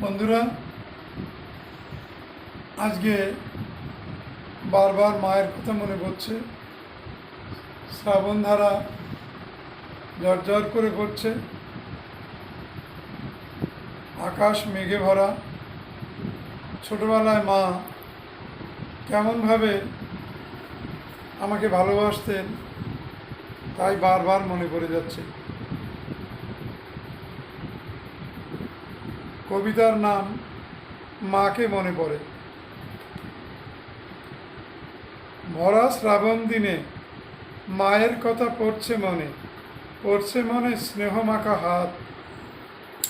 বন্ধুরা, আজকে বারবার মায়ের কথা মনে পড়ছে। শ্রাবণ ধারা ঝরঝর করে পড়ছে, আকাশ মেঘে ভরা। ছোটবেলায় মা কেমনভাবে আমাকে ভালোবাসতেন, তাই বারবার মনে পড়ে যাচ্ছে। কবিতার নাম মাকে মনে পড়ে। ভরা শ্রাবণ দিনে মায়ের কথা পড়ছে মনে স্নেহমাখা হাত।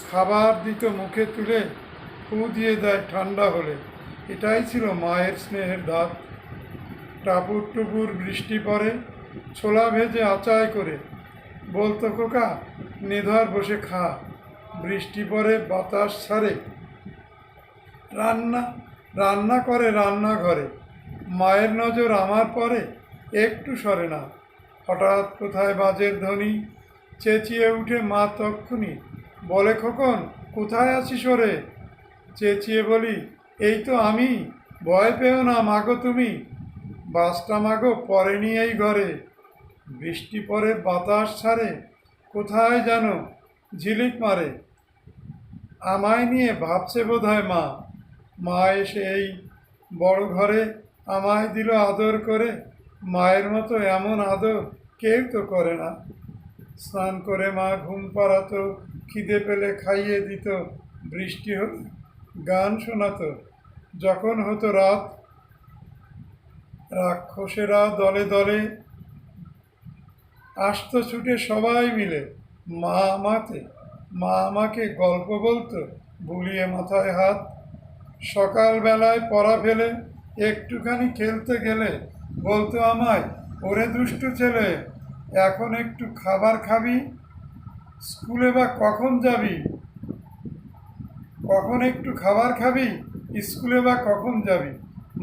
খাবার দিত মুখে তুলে, ফু দিয়ে দেয় ঠান্ডা হলে। এটাই ছিল মায়ের স্নেহের ধাত। টাপুর টুপুর বৃষ্টি পড়ে, ছোলা ভেজে আচায় করে বলতো, খোকা নিধর বসে খা। বৃষ্টি পড়ে বাতাস ছাড়ে, রান্না করে রান্নাঘরে। মায়ের নজর আমার পরে একটু সরে না। হঠাৎ কোথায় বাজের ধ্বনি, চেঁচিয়ে উঠে মা তক্ষুনি বলে, খোকন কোথায় আছিস ওরে? চেঁচিয়ে বলি, এই তো আমি, ভয় পেও না মাগো তুমি। বাসটা মাগো পড়েনি এই ঘরে। বৃষ্টি পড়ে বাতাস ছাড়ে, কোথায় যেন ঝিলিক মারে। আমায় নিয়ে ভাবছে বোধহয় মা। মা এসে এই বড় ঘরে আমায় দিল আদর করে। মায়ের মতো এমন আদর কেউ তো করে না। স্নান করে মা ঘুম পাড়াতো, খিদে পেলে খাইয়ে দিত, বৃষ্টি হলে গান শোনাতো। যখন হতো রাত, রাক্ষসেরা দলে দলে আসতো ছুটে সবাই মিলে। মা আমাকে গল্প বলতো, বুলিয়ে মাথায় হাত। সকালবেলায় পড়া ফেলে একটুখানি খেলতে গেলে বলতো আমায়, ওরে দুষ্টু ছেলে এখন একটু খাবার খাবি? স্কুলে বা কখন যাবি? কখন একটু খাবার খাবি? স্কুলে বা কখন যাবি?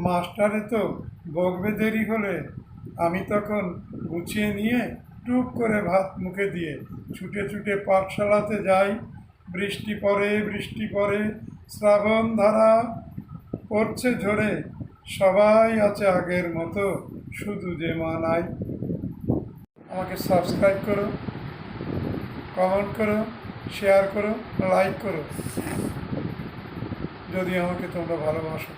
মাস্টারে তো বকবে দেরি হলে। আমি তখন গুছিয়ে নিয়ে টুক করে ভাত মুখে দিয়ে ছুটে ছুটে পাঠশালাতে যাই। বৃষ্টি পড়ে শ্রাবণ ধারা পড়ছে ঝরে। সবাই আছে আগের মতো, শুধু যে মা নাই। আমাকে সাবস্ক্রাইব করো, কমেন্ট করো, শেয়ার করো, লাইক করো, যদি আমাকে তোমরা ভালোবাসো।